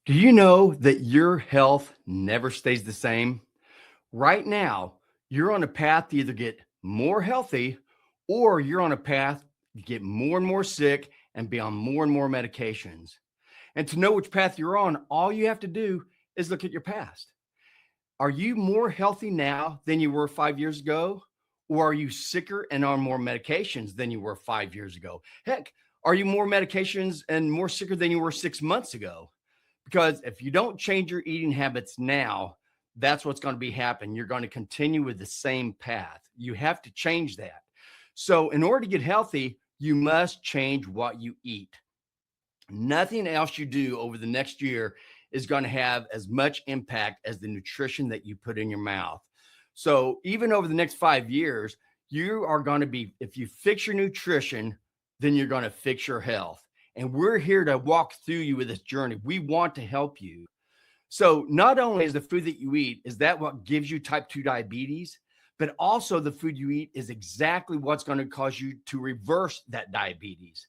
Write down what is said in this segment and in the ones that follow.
Do you know that your health never stays the same? Right now, you're on a path to either get more healthy or you're on a path to get more and more sick and be on more and more medications. And to know which path you're on, all you have to do is look at your past. Are you more healthy now than you were 5 years ago? Or are you sicker and on more medications than you were 5 years ago? Heck, are you more medications and more sicker than you were 6 months ago? Because if you don't change your eating habits now, that's what's going to be happening. You're going to continue with the same path. You have to change that. So, in order to get healthy, you must change what you eat. Nothing else you do over the next year is going to have as much impact as the nutrition that you put in your mouth. So, even over the next 5 years, you are going to be, if you fix your nutrition, then you're going to fix your health. And we're here to walk through you with this journey. We want to help you. So not only is the food that you eat, is that what gives you type 2 diabetes, but also the food you eat is exactly what's going to cause you to reverse that diabetes.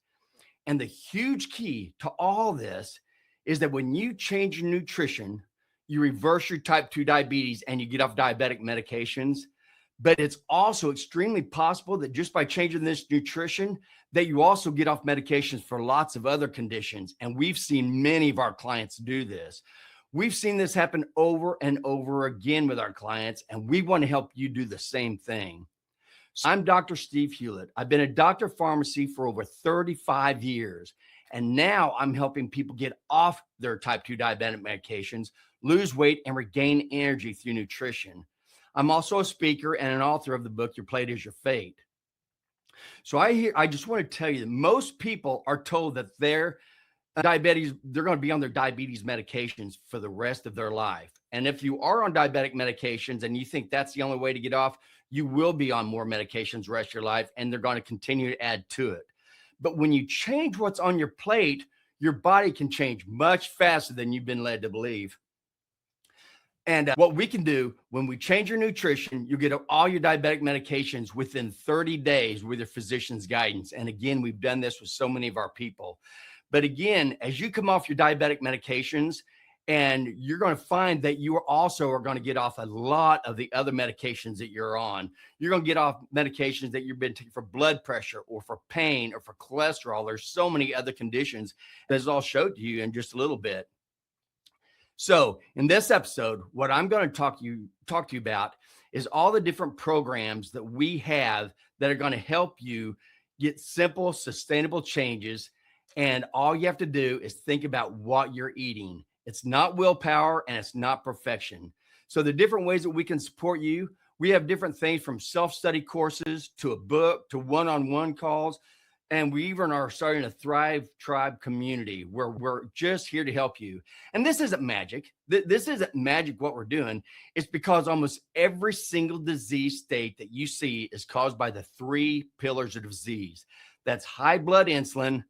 And the huge key to all this is that when you change your nutrition, you reverse your type 2 diabetes and you get off diabetic medications. But it's also extremely possible that just by changing this nutrition, that you also get off medications for lots of other conditions. And we've seen many of our clients do this. We've seen this happen over and over again with our clients, and we want to help you do the same thing. So I'm Dr. Steve Hughlett. I've been a doctor of pharmacy for over 35 years, and now I'm helping people get off their type 2 diabetic medications, lose weight, and regain energy through nutrition. I'm also a speaker and an author of the book, Your Plate is Your Fate. So I just want to tell you that most people are told that they're going to be on their diabetes medications for the rest of their life. And if you are on diabetic medications and you think that's the only way to get off, you will be on more medications the rest of your life, and they're going to continue to add to it. But when you change what's on your plate, your body can change much faster than you've been led to believe. And what we can do when we change your nutrition, you get all your diabetic medications within 30 days with your physician's guidance. And again, we've done this with so many of our people. But again, as you come off your diabetic medications, and you're going to find that you also are going to get off a lot of the other medications that you're on. You're going to get off medications that you've been taking for blood pressure or for pain or for cholesterol. There's so many other conditions, as I'll show to you in just a little bit. So in this episode, what I'm going to talk to you about is all the different programs that we have that are going to help you get simple, sustainable changes. And all you have to do is think about what you're eating. It's not willpower and it's not perfection. So the different ways that we can support you, we have different things from self-study courses to a book to one-on-one calls. And we even are starting a Thrive Tribe community where we're just here to help you. And this isn't magic. This isn't magic what we're doing. It's because almost every single disease state that you see is caused by the three pillars of disease. That's high blood insulin,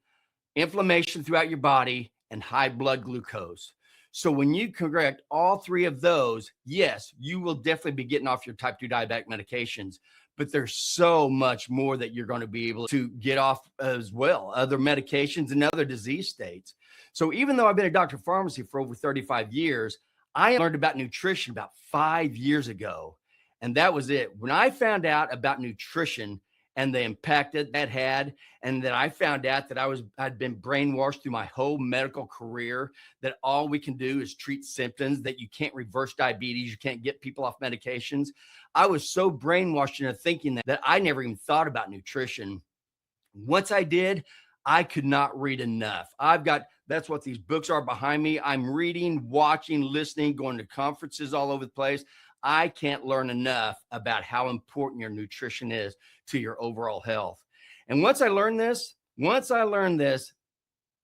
inflammation throughout your body, and high blood glucose. So when you correct all three of those, yes, you will definitely be getting off your type 2 diabetic medications. But there's so much more that you're going to be able to get off as well, other medications and other disease states. So even though I've been a doctor of pharmacy for over 35 years, I learned about nutrition about 5 years ago. And that was it. When I found out about nutrition and the impact that had, and that I found out that I'd been brainwashed through my whole medical career, that all we can do is treat symptoms, that you can't reverse diabetes, you can't get people off medications. I was so brainwashed into thinking that I never even thought about nutrition. Once I did, I could not read enough. That's what these books are behind me. I'm reading, watching, listening, going to conferences all over the place. I can't learn enough about how important your nutrition is to your overall health. And once I learned this,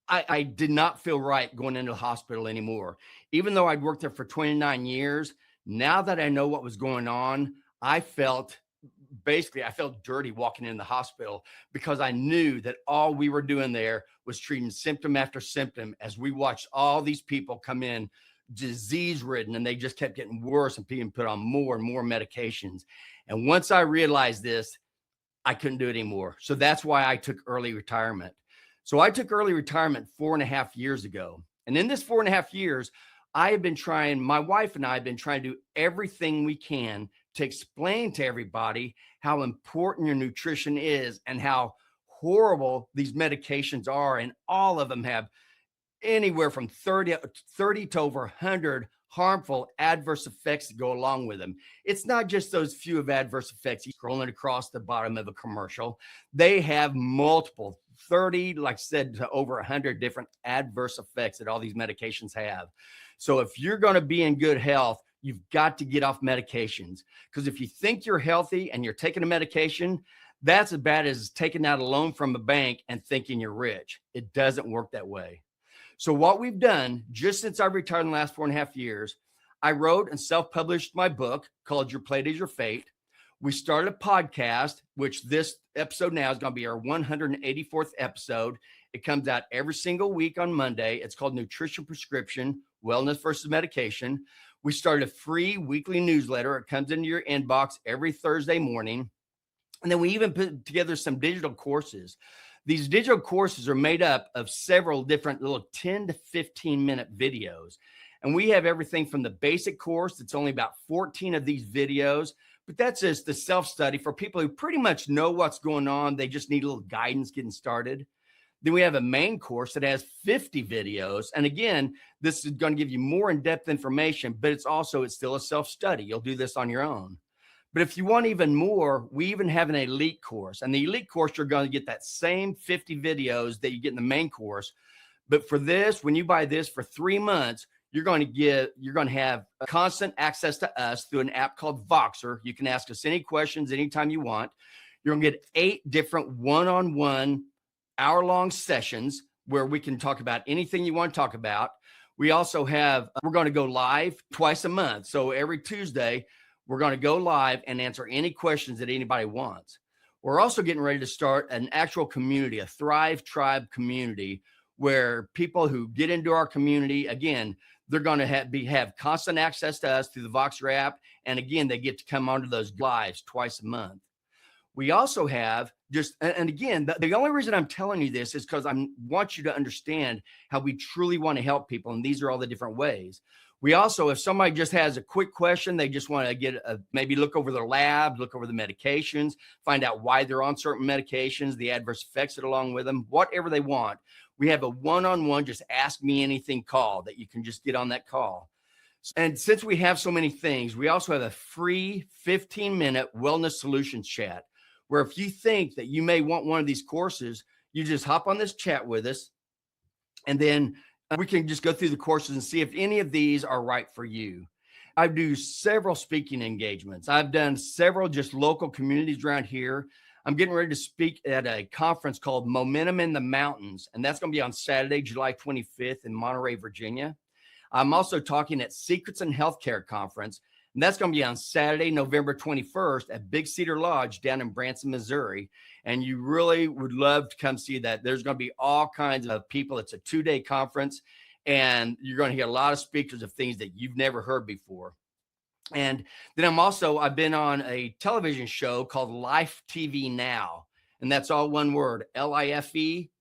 I did not feel right going into the hospital anymore. Even though I'd worked there for 29 years, now that I know what was going on, I felt dirty walking in the hospital because I knew that all we were doing there was treating symptom after symptom as we watched all these people come in disease-ridden, and they just kept getting worse and being put on more and more medications. And once I realized this, I couldn't do it anymore. So that's why I took early retirement. So I took early retirement 4.5 years ago. And in this 4.5 years, I have been trying, my wife and I have been trying to do everything we can to explain to everybody how important your nutrition is and how horrible these medications are. And all of them have anywhere from 30 to over 100 harmful adverse effects that go along with them. It's not just those few of adverse effects scrolling across the bottom of a commercial. They have multiple 30, like I said, to over 100 different adverse effects that all these medications have. So if you're going to be in good health, you've got to get off medications, because if you think you're healthy and you're taking a medication, that's as bad as taking out a loan from a bank and thinking you're rich. It doesn't work that way. So what we've done, just since I retired in the last 4.5 years, I wrote and self-published my book called Your Plate is Your Fate. We started a podcast, which this episode now is going to be our 184th episode. It comes out every single week on Monday. It's called Nutrition Prescription, Wellness versus Medication. We started a free weekly newsletter. It comes into your inbox every Thursday morning. And then we even put together some digital courses. These digital courses are made up of several different little 10 to 15 minute videos. And we have everything from the basic course. It's only about 14 of these videos, but that's just the self-study for people who pretty much know what's going on. They just need a little guidance getting started. Then we have a main course that has 50 videos. And again, this is going to give you more in-depth information, but it's still a self-study. You'll do this on your own. But if you want even more, we even have an elite course. And the elite course, you're going to get that same 50 videos that you get in the main course. But for this, when you buy this for 3 months, you're going to have constant access to us through an app called Voxer. You can ask us any questions anytime you want. You're going to get 8 different one-on-one hour-long sessions where we can talk about anything you want to talk about. We also have, we're going to go live twice a month. So every Tuesday, we're going to go live and answer any questions that anybody wants. We're also getting ready to start an actual community, a Thrive Tribe community, where people who get into our community, again, they're going to have constant access to us through the Voxer app. And again, they get to come onto those lives twice a month. We also have and again, the only reason I'm telling you this is because I want you to understand how we truly want to help people. And these are all the different ways. We also, if somebody just has a quick question, they just want to maybe look over their labs, look over the medications, find out why they're on certain medications, the adverse effects that along with them, whatever they want. We have a one-on-one, just ask me anything call that you can just get on that call. And since we have so many things, we also have a free 15-minute wellness solutions chat, where if you think that you may want one of these courses, you just hop on this chat with us, and then we can just go through the courses and see if any of these are right for you. I do several speaking engagements. I've done several just local communities around here. I'm getting ready to speak at a conference called Momentum in the Mountains, and that's going to be on Saturday, July 25th in Monterey, Virginia. I'm also talking at Secrets in Healthcare Conference, and that's going to be on Saturday, November 21st at Big Cedar Lodge down in Branson, Missouri. And you really would love to come see that. There's going to be all kinds of people. It's a 2-day conference, and you're going to hear a lot of speakers of things that you've never heard before. And then I've been on a television show called Life TV Now, and that's all one word, LIFE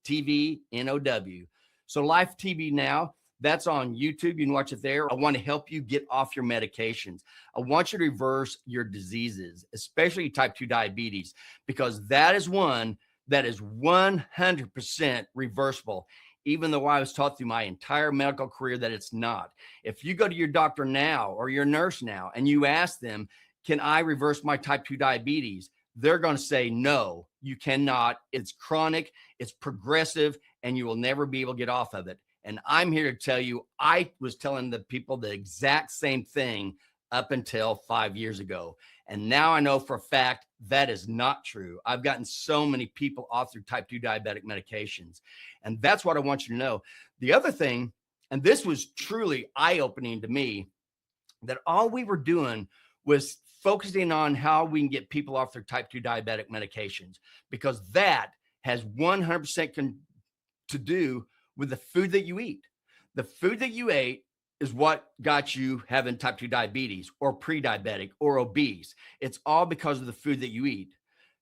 TV NOW. So Life TV Now, that's on YouTube. You can watch it there. I want to help you get off your medications. I want you to reverse your diseases, especially type 2 diabetes, because that is one that is 100% reversible, even though I was taught through my entire medical career that it's not. If you go to your doctor now or your nurse now and you ask them, can I reverse my type 2 diabetes? They're going to say, no, you cannot. It's chronic, it's progressive, and you will never be able to get off of it. And I'm here to tell you, I was telling the people the exact same thing up until 5 years ago. And now I know for a fact that is not true. I've gotten so many people off through type 2 diabetic medications. And that's what I want you to know. The other thing, and this was truly eye-opening to me, that all we were doing was focusing on how we can get people off their type 2 diabetic medications, because that has 100% to do with the food that you eat. The food that you ate is what got you having type 2 diabetes or pre-diabetic or obese. It's all because of the food that you eat.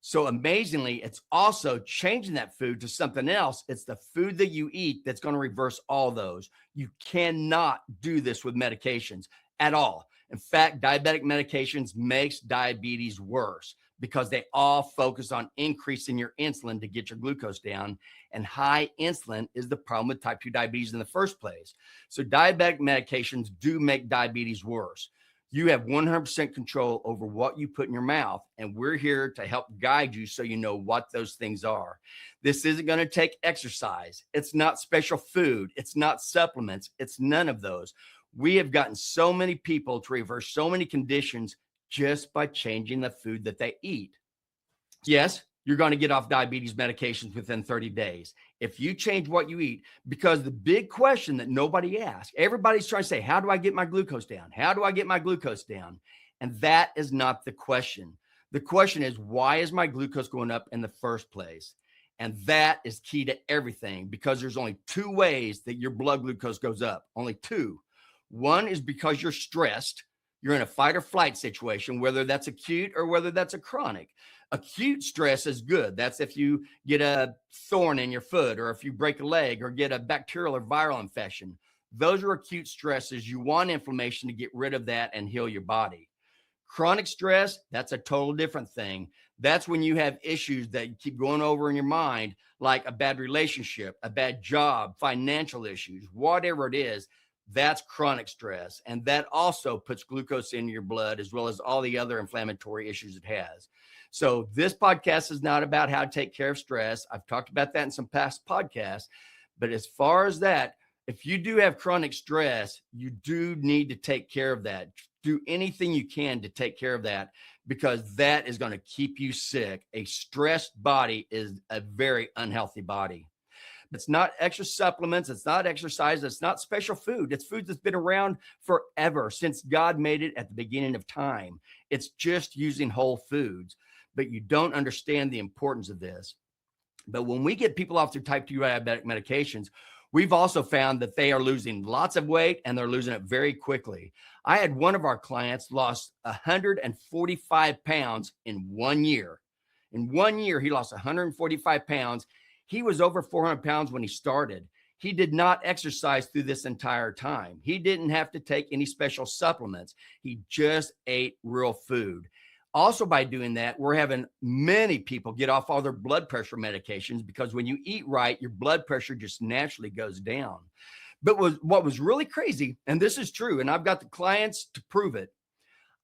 So amazingly, it's also changing that food to something else. It's the food that you eat that's going to reverse all those. You cannot do this with medications at all. In fact, diabetic medications makes diabetes worse because they all focus on increasing your insulin to get your glucose down. And high insulin is the problem with type 2 diabetes in the first place. So diabetic medications do make diabetes worse. You have 100% control over what you put in your mouth, and we're here to help guide you so you know what those things are. This isn't going to take exercise. It's not special food. It's not supplements. It's none of those. We have gotten so many people to reverse so many conditions just by changing the food that they eat. Yes, you're going to get off diabetes medications within 30 days. If you change what you eat, because the big question that nobody asks, everybody's trying to say, how do I get my glucose down? How do I get my glucose down? And that is not the question. The question is, why is my glucose going up in the first place? And that is key to everything, because there's only two ways that your blood glucose goes up, only two. One is because you're stressed. You're in a fight or flight situation, whether that's acute or whether that's a chronic. Acute stress is good. That's if you get a thorn in your foot, or if you break a leg, or get a bacterial or viral infection. Those are acute stresses. You want inflammation to get rid of that and heal your body. Chronic stress, that's a total different thing. That's when you have issues that you keep going over in your mind, like a bad relationship, a bad job, financial issues, whatever it is. That's chronic stress. And that also puts glucose in your blood, as well as all the other inflammatory issues it has. So this podcast is not about how to take care of stress. I've talked about that in some past podcasts. But as far as that, if you do have chronic stress, you do need to take care of that. Do anything you can to take care of that, because that is going to keep you sick. A stressed body is a very unhealthy body. It's not extra supplements. It's not exercise. It's not special food. It's food that's been around forever, since God made it at the beginning of time. It's just using whole foods, but you don't understand the importance of this. But when we get people off their type 2 diabetic medications, we've also found that they are losing lots of weight, and they're losing it very quickly. I had one of our clients lost 145 pounds in 1 year. In 1 year, he lost 145 pounds. He was over 400 pounds when he started. He did not exercise through this entire time. He didn't have to take any special supplements. He just ate real food. Also, by doing that, we're having many people get off all their blood pressure medications, because when you eat right, your blood pressure just naturally goes down. But what was really crazy, and this is true, and I've got the clients to prove it,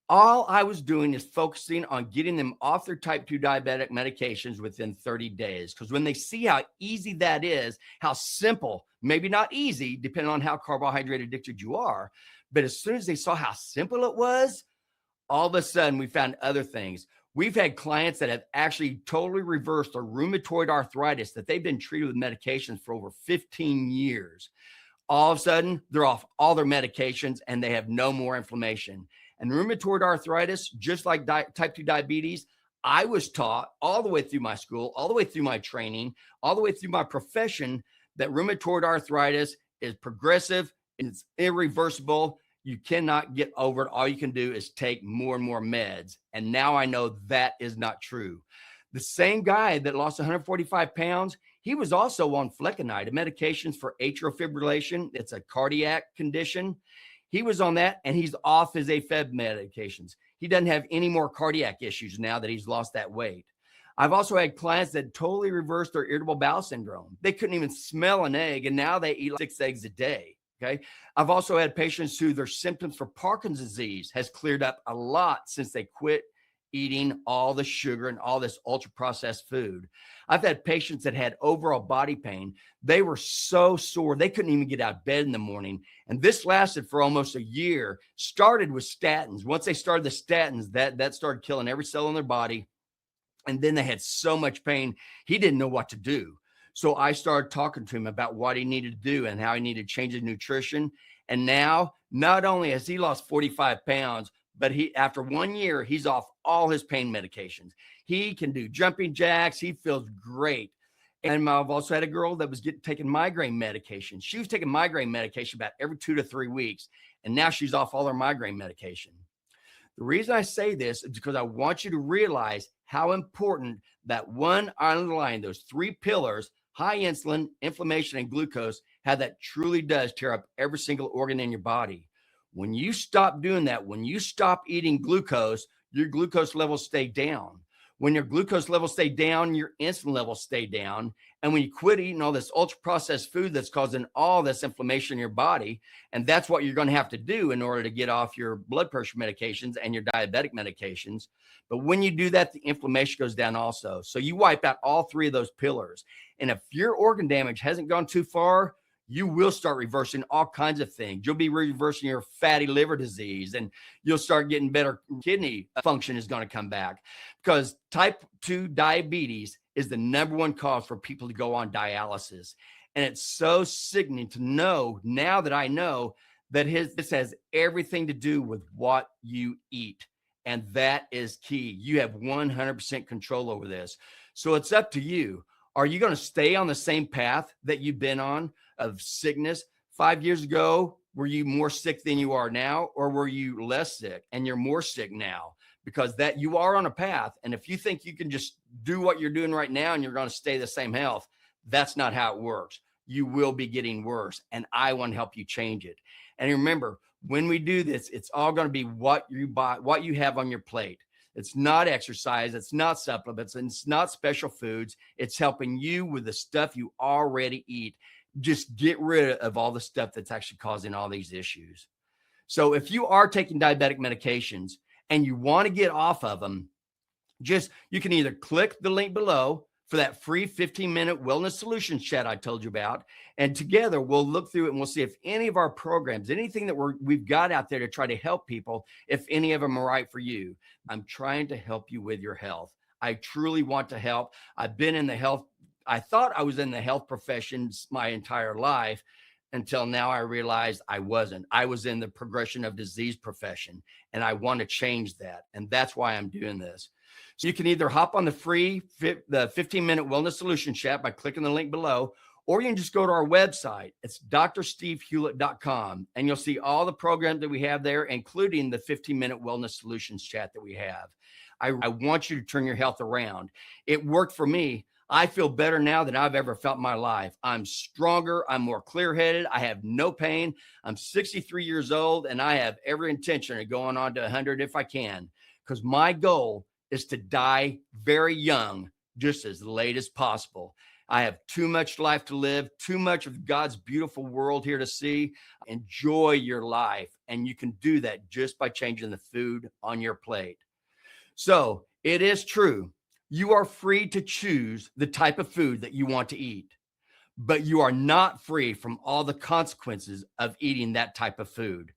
all I was doing is focusing on getting them off their type 2 diabetic medications within 30 days. Because when they see how easy that is, how simple, maybe not easy, depending on how carbohydrate addicted you are, but as soon as they saw how simple it was, all of a sudden we found other things. We've had clients that have actually totally reversed their rheumatoid arthritis that they've been treated with medications for over 15 years. All of a sudden, they're off all their medications and they have no more inflammation. And rheumatoid arthritis, just like type 2 diabetes, I was taught all the way through my school, all the way through my training, all the way through my profession, that rheumatoid arthritis is progressive and it's irreversible. You cannot get over it. All you can do is take more and more meds. And now I know that is not true. The same guy that lost 145 pounds, he was also on flecainide, a medication for atrial fibrillation. It's a cardiac condition. He was on that, and he's off his AFib medications. He doesn't have any more cardiac issues now that he's lost that weight. I've also had clients that totally reversed their irritable bowel syndrome. They couldn't even smell an egg, and now they eat like 6 eggs a day. Okay. I've also had patients who their symptoms for Parkinson's disease has cleared up a lot since they quit eating all the sugar and all this ultra processed food. I've had patients that had overall body pain. They were so sore, they couldn't even get out of bed in the morning. And this lasted for almost a year. Started with statins. Once they started the statins, that started killing every cell in their body. And then they had so much pain, he didn't know what to do. So I started talking to him about what he needed to do and how he needed to change his nutrition. And now, not only has he lost 45 pounds, but after 1 year, he's off all his pain medications. He can do jumping jacks. He feels great. And I've also had a girl that was taking migraine medication. She was taking migraine medication about every 2 to 3 weeks. And now she's off all her migraine medication. The reason I say this is because I want you to realize how important that one underlying those three pillars, high insulin, inflammation, and glucose, how that truly does tear up every single organ in your body. When you stop doing that, when you stop eating glucose, your glucose levels stay down. When your glucose levels stay down, your insulin levels stay down. And when you quit eating all this ultra processed food that's causing all this inflammation in your body, and that's what you're going to have to do in order to get off your blood pressure medications and your diabetic medications. But when you do that, the inflammation goes down also. So you wipe out all three of those pillars. And if your organ damage hasn't gone too far, you will start reversing all kinds of things. You'll be reversing your fatty liver disease, and you'll start getting better kidney function is going to come back, because type 2 diabetes is the number one cause for people to go on dialysis. And it's so sickening to know, now that I know, that this has everything to do with what you eat. And that is key. You have 100% control over this. So it's up to you. Are you going to stay on the same path that you've been on of sickness? 5 years ago, were you more sick than you are now, or were you less sick and you're more sick now? Because that you are on a path. And if you think you can just do what you're doing right now and you're going to stay the same health, that's not how it works. You will be getting worse. And I want to help you change it. And remember, when we do this, it's all going to be what you buy, what you have on your plate. It's not exercise. It's not supplements. And it's not special foods. It's helping you with the stuff you already eat. Just get rid of all the stuff that's actually causing all these issues. So if you are taking diabetic medications and you want to get off of them, you can either click the link below for that free 15-minute wellness solutions chat I told you about. And together we'll look through it and we'll see if any of our programs, anything that we've got out there to try to help people, if any of them are right for you. I'm trying to help you with your health. I truly want to help. I've been in the health. I thought I was in the health professions my entire life, until now I realized I wasn't. I was in the progression of disease profession, and I want to change that. And that's why I'm doing this. So you can either hop on the 15-minute wellness solution chat by clicking the link below, or you can just go to our website. It's drstevehughlett.com, and you'll see all the programs that we have there, including the 15-minute wellness solutions chat that we have. I want you to turn your health around. It worked for me. I feel better now than I've ever felt in my life. I'm stronger. I'm more clear-headed. I have no pain. I'm 63 years old, and I have every intention of going on to 100 if I can, because my goal is to die very young, just as late as possible. I have too much life to live, too much of God's beautiful world here to see. Enjoy your life, and you can do that just by changing the food on your plate. So it is true. You are free to choose the type of food that you want to eat, but you are not free from all the consequences of eating that type of food.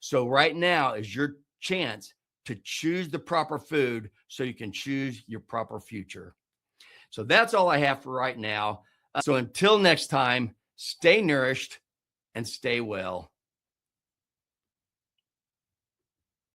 So right now is your chance to choose the proper food so you can choose your proper future. So that's all I have for right now. So until next time, stay nourished and stay well.